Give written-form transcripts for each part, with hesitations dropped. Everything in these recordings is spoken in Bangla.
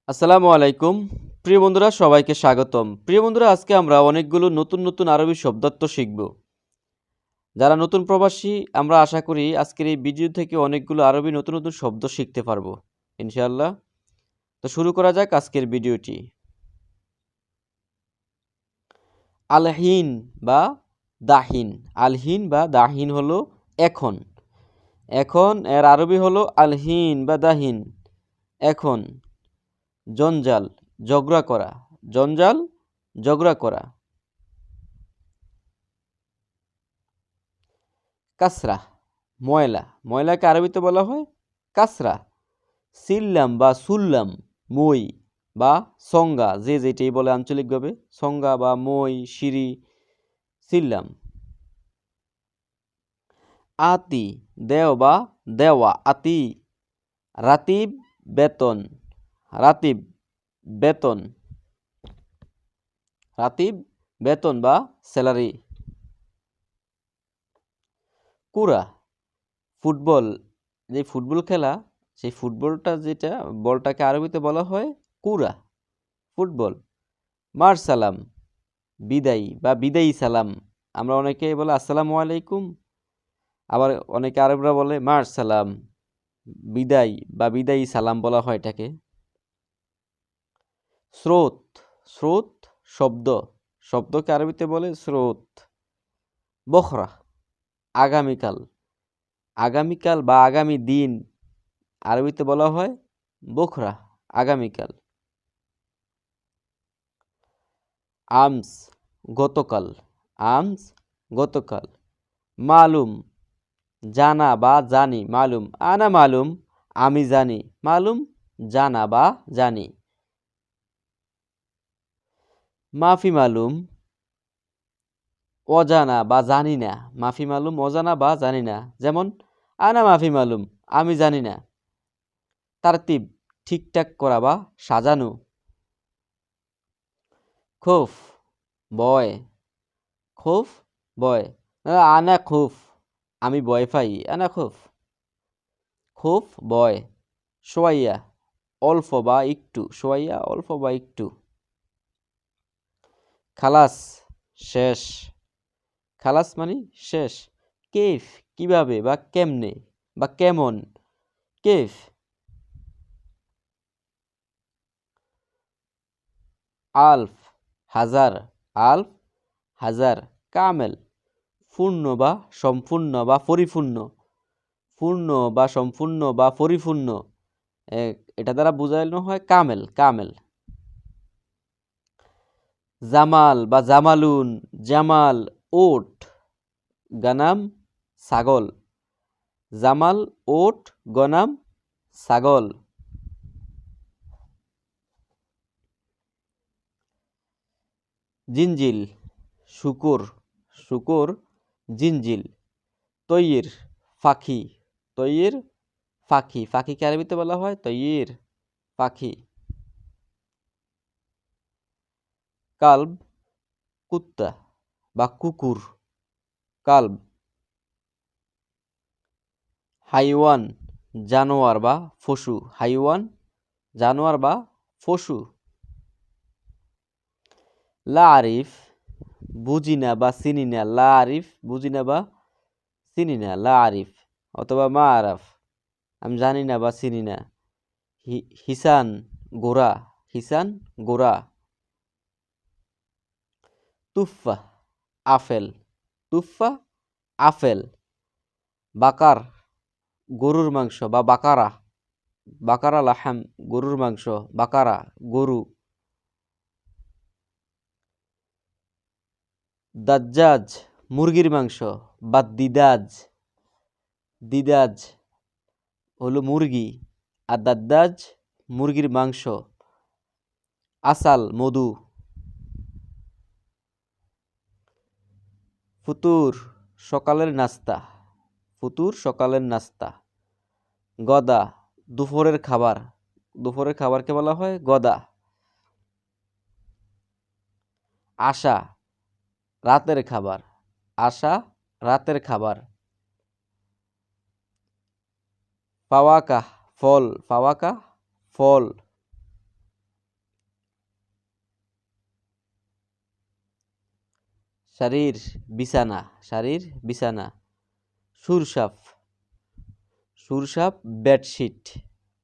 আসসালামু আলাইকুম। প্রিয় বন্ধুরা, সবাইকে স্বাগতম। প্রিয় বন্ধুরা, আজকে আমরা অনেকগুলো নতুন নতুন আরবি শব্দার্থ শিখব। যারা নতুন প্রবাসী, আমরা আশা করি আজকের এই ভিডিও থেকে অনেকগুলো আরবি নতুন নতুন শব্দ শিখতে পারবো ইনশাআল্লাহ। তো শুরু করা যাক আজকের ভিডিওটি। আলহিন বা দাহিন। আলহিন বা দাহিন হলো এখন। এখন এর আরবি হলো আলহিন বা দাহিন, এখন। জঞ্জাল, ঝগড়া করা। জঞ্জাল, ঝগড়া করা। কাসরা, ময়লা। ময়লাকে আরবিতে বলা হয় কাসরা। সিল্লাম বা সুল্লাম, মই বা সঙ্গা, যে যেটাই বলে আঞ্চলিকভাবে, সঙ্গা বা মই, সিঁড়ি, সিল্লাম। আতি, দেও বা দেওয়া, আতি। রাতিব, বেতন। রাতিব, বেতন। রাতিব, বেতন বা স্যালারি। কুরা, ফুটবল। যে ফুটবল খেলা, সেই ফুটবলটা যেটা, বলটাকে আরবিতে বলা হয় কুরা, ফুটবল। মার সালাম, বিদায়ী বা বিদায়ী সালাম। আমরা অনেকে বলে আসসালামু আলাইকুম, আবার অনেকে আরবরা বলে মার সালাম, বিদায় বা বিদায়ী সালাম বলা হয় এটাকে। স্রোত, স্রোত শব্দ, শব্দকে আরবিতে বলে স্রোত। বখরা, আগামীকাল। আগামীকাল বা আগামী দিন আরবিতে বলা হয় বখরা, আগামীকাল। আমস, গতকাল। আমস, গতকাল। মালুম, জানা বা জানি। মালুম, আনা মালুম, আমি জানি। মালুম, জানা বা জানি। মাফি মালুম, অজানা বা জানি না। মাফি মালুম, অজানা বা জানি না। যেমন আনা মাফি মালুম, আমি জানি না। তারতিব, ঠিকঠাক করা বা সাজানো। খোফ, ভয়। খোফ, ভয়। আনা খোফ, আমি ভয় পাই। আনা খোফ, খোফ ভয়। সোয়াইয়া, অল্প বা একটু। সোয়াইয়া, অল্প বা একটু। খালাস, শেষ। খালাস মানে শেষ। কেফ, কিভাবে বা কেমনে বা কেমন। কেফ। আলফ, হাজার। আলফ, হাজার। কামেল, পূর্ণ বা সম্পূর্ণ বা পরিপূর্ণ। পূর্ণ বা সম্পূর্ণ বা পরিপূর্ণ, এটা দ্বারা বোঝানো হয় কামেল, কামেল। জামাল বা জামালুন, জামাল ওট, গানাম ছাগল। জামাল ওট, গনাম ছাগল। জিনজিল, শুকুর। শুকুর, জিনজিল। তৈর, পাখি। তৈর, পাখি। পাখিকে আরবিতে বলা হয় তৈর, পাখি। কালব, কুত্তা বা কুকুর। কালব। হাইওয়ান, জানোয়ার বা পশু। হাইওয়ান, জানোয়ার বা পশু। লা আরিফ, বুঝি না বা চিনি না। লা আরিফ, বুঝি না বা চিনি না। লা আরিফ অথবা মা আরাফ, আমি জানি না বা চিনি না। হিসান, গোরা। হিসান, গোরা। Tuffah, apple. Tuffah, apple. বাকার, গরুর মাংস বা বাকারা। বাকারা লাহাম, গরুর মাংস। বাকারা, গরু। দাজ্জাজ, মুরগির মাংস বা দিদাজ। দিদাজ হলো মুরগি, আর দাদ্দাজ মুরগির মাংস। আসাল, মধু। ফুতুর, সকালের নাস্তা। ফুতুর, সকালের নাস্তা। গদা, দুপুরের খাবার। দুপুরের খাবারকে বলা হয় গদা। আশা, রাতের খাবার। আশা, রাতের খাবার। ফাওয়াকা, ফল। ফাওয়াকা, ফল। শাড়ির বিছানা, শাড়ির বিছানা। সুরসাপ, সুরসাপ বেডশিট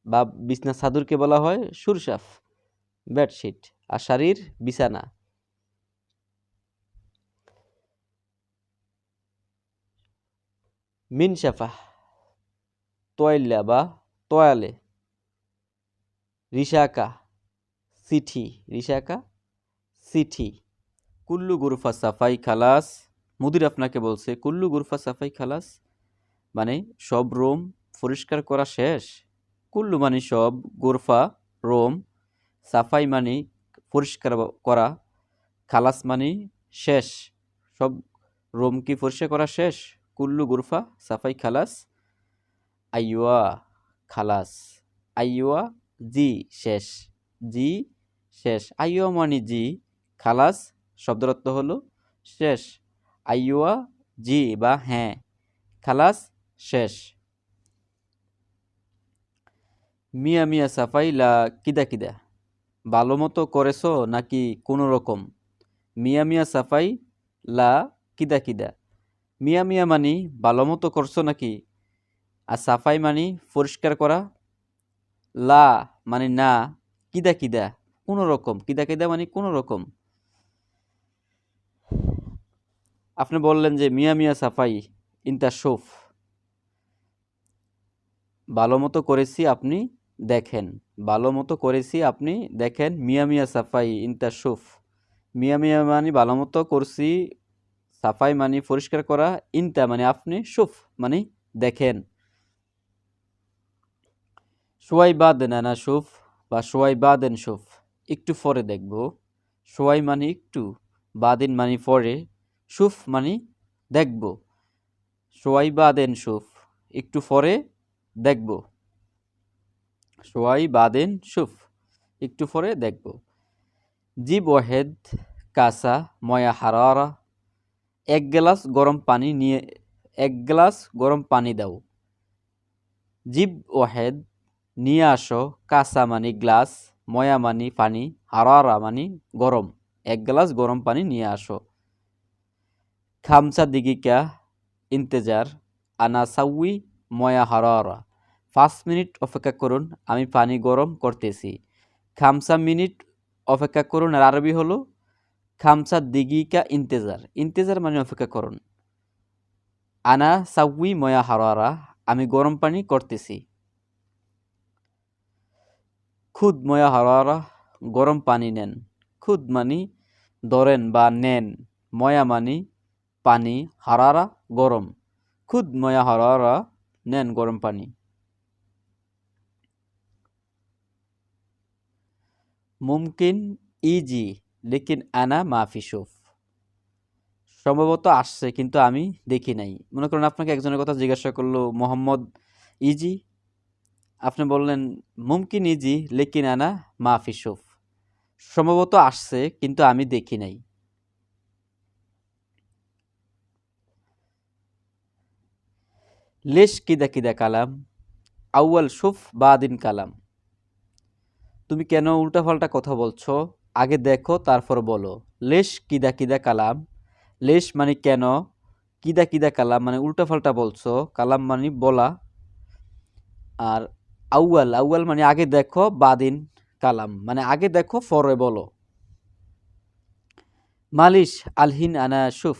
বা বিছনা চাদরকে বলা হয় সুরসাপ, বেডশিট। আর শাড়ির বিছানা। মিনসাফা, তয়লা বা তয়ালে। রিশাকা, চিঠি, রিশাকা চিঠি। কুল্লু গুরফা সাফাই খালাস, মুদির আপনাকে বলছে কুল্লু গুরফা সাফাই খালাস মানে সব রুম পরিষ্কার করা শেষ। কুল্লু মানে সব, গুরফা রুম, সাফাই মানে পরিষ্কার করা, খালাস মানে শেষ। সব রুম কি পরিষ্কার করা শেষ? কুল্লু গুরফা সাফাই খালাস। আইওয়া খালাস, আইওয়া জি শেষ, জি শেষ। আইওয়া মানে জি, খালাস শব্দের অর্থ হলো শেষ। আইওয়া জি বা হ্যাঁ, খালাস শেষ। মিয়া মিয়া সাফাই লা কিদা কিদা, ভালো মতো করেছো নাকি কোনো রকম। মিয়া মিয়া সাফাই লা কিদা কিদা, মিয়া মিয়া মানি ভালো মতো করছো নাকি, আর সাফাই মানি পরিষ্কার করা, লা মানে না, কিদা কিদা কোনো রকম, কিদা কিদা মানে কোনো রকম। আপনি বললেন যে মিয়া মিয়া সাফাই ইনতা শোফ, ভালো মতো করেছি আপনি দেখেন, ভালো মতো করেছি আপনি দেখেন। মিয়া মিয়া সাফাই ইনতা শোফ, মিয়া মিয়া মানে ভালো মতো করছি, সাফাই মানে পরিষ্কার করা, ইনতা মানে আপনি, শোফ মানে দেখেন। সোয়াই বাদেন আনা শোফ বা সোয়াই বাদেন শোফ, একটু পরে দেখব। সোয়াই মানে একটু, বাদিন মানে পরে, শুফ মানে দেখব। সোয়াই বাদেন শুফ, একটু পরে দেখব। সোয়াই বাদেন শুফ, একটু পরে দেখব। জিব ওয়াহেদ কাসা ময়া হারারা, এক গ্লাস গরম পানি নিয়ে, এক গ্লাস গরম পানি দাও। জিব ওয়াহেদ নিয়ে আসো, কাসা মানে গ্লাস, ময়া মানে পানি, হারারা মানে গরম, এক গ্লাস গরম পানি নিয়ে আসো। খামসা দিগিকা ইন্তেজার আনা সাউই ময়া হারারা, 5 মিনিট অপেক্ষা করুন, আমি পানি গরম করতেছি। খামসা মিনিট অপেক্ষা করুন আর আরবি হলো খামসা দিগিকা ইন্তেজার, ইন্তেজার মানে অপেক্ষা করুন। আনা সাউই ময়া হারারা, আমি গরম পানি করতেছি। খুদ ময়া হারারা, গরম পানি নেন। খুদ মানি ধরেন বা নেন, ময়া মানি পানি, হারারা গরম। খুদ ময়া হারারা, নেন গরম পানি। মুমকিন ইজি লেকিন আনা মাফি শুফ, সম্ভবত আসছে কিন্তু আমি দেখি নাই। মনে করেন আপনাকে একজনের কথা জিজ্ঞাসা করলো, মোহাম্মদ ইজি, আপনি বললেন মুমকিন ইজি লেকিন আনা মাফি শুফ, সম্ভবত আসছে কিন্তু আমি দেখি নাই। লেশ কিদা কিদা কালাম, আউয়াল শুফ বাদিন কালাম, তুমি কেন উল্টাপাল্টা কথা বলছো, আগে দেখো তারপর বলো। লেশ কিদা কিদা কালাম, লেশ মানে কেন, কিদা কিদা কালাম মানে উল্টাপাল্টা বলছো, কালাম মানে বলা। আর আউয়াল, আউয়াল মানে আগে দেখো, বাদিন কালাম মানে আগে দেখো পরে বলো। মালিশ আলহিন আনা শুফ,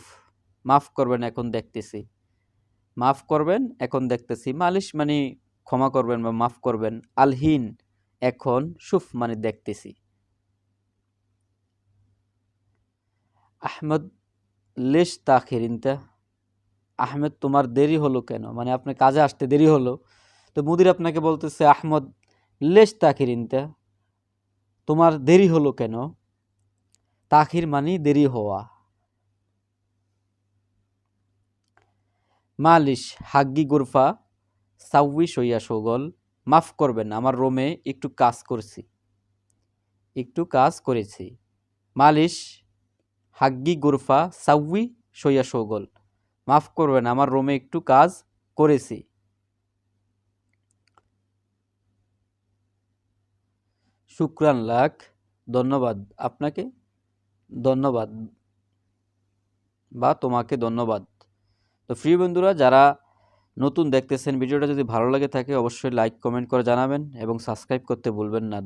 মাফ করবেন এখন দেখতেছি, মাফ করবেন এখন দেখতেছি। মালিশ মানে ক্ষমা করবেন বা মাফ করবেন, আলহিন এখন, শুফ মানে দেখতেছি। আহমদ লেশ তাখির ইনতা, আহমেদ তোমার দেরি হলো কেন, মানে আপনি কাজে আসতে দেরি হলো। তো মুদির আপনাকে বলতেছে আহমদ লেশ তাখির ইনতা, তোমার দেরি হলো কেন। তাখির মানে দেরি হওয়া। মালিশ হাগ্গি গুরফা সাউই সইয়া সগল, মাফ করবেন আমার রোমে একটু কাজ করছি, একটু কাজ করেছি। মালিশ হাগ্গি গুরফা সাউই সইয়া সগল, মাফ করবেন আমার রোমে একটু কাজ করেছি। শুক্রান লাখ, ধন্যবাদ আপনাকে, ধন্যবাদ। বা তোমাকে ধন্যবাদ। তো প্রিয় বন্ধুরা, যারা নতুন দেখতেছেন, ভিডিওটা যদি ভালো লাগে থাকে অবশ্যই লাইক কমেন্ট করে জানাবেন এবং সাবস্ক্রাইব করতে ভুলবেন না।